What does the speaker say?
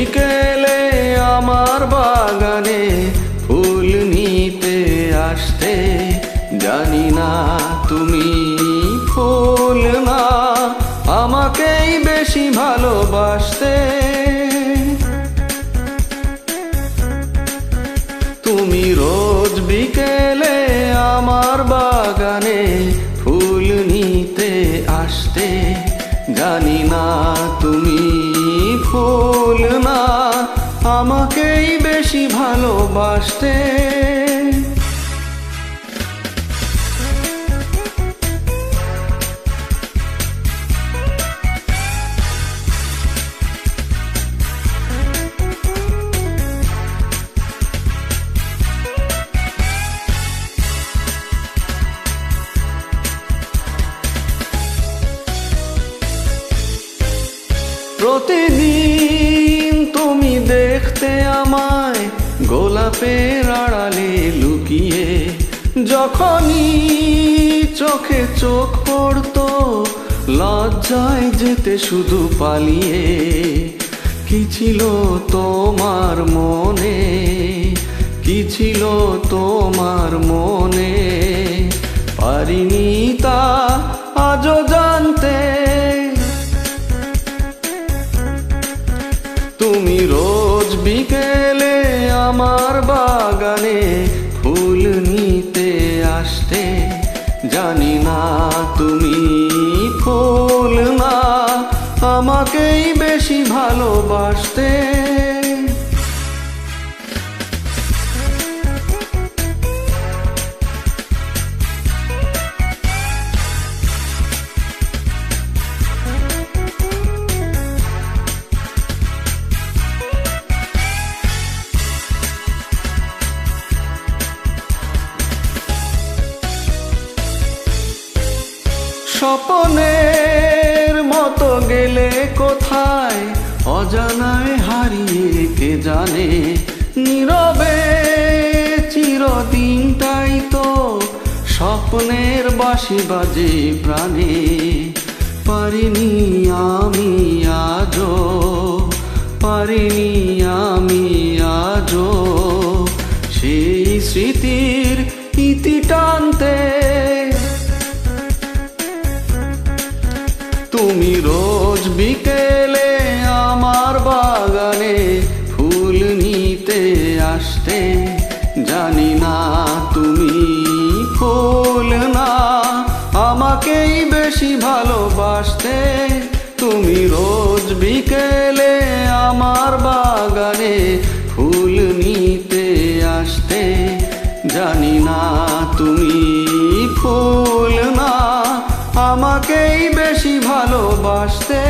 বিকেলে আমার বাগানে ফুল নিতে আসতে, জানি না তুমি ফুল না আমাকেই বেশি ভালোবাসতে। তুমি রোজ বিকেলে আমার বাগানে ফুল নিতে আসতে, জানি না তুমি ফুল না আমাকেই বেশি ভালোবাসতে। প্রতিদিন তুমি দেখতে আমায় গোলাপের আড়ালে লুকিয়ে, যখনই চোখে চোখ পড়তো লজ্জায় যেতে শুধু পালিয়ে। কি ছিল তোমার মনে, কি ছিল তোমার মনে, পারিনি তা আজও জানতে। তুমি রোজ বিকেলে আমার বাগানে ফুল নিতে আসতে, জানি না তুমি ফুল না আমাকেই বেশি ভালোবাসতে। স্বপ্নের মতো গেলে কোথায় অজানায় হারিয়ে কে জানে, নীরবে চিরদিনটাই তো স্বপ্নের বাঁশি বাজে প্রাণে। পারিনি আমি আজও, পারিনি আমি আজও সেই স্মৃতির ইতি টানতে। তুমি রোজ বিকেলে আমার বাগানে ফুল নিতে আসতে, জানি না তুমি ফুল না আমাকেই বেশি ভালোবাসতে। তুমি রোজ বিকেলে আমার বাগানে ফুল নিতে আসতে, জানি না তুমি ফুল না আমাকেই বেশি ভালোবাসতে।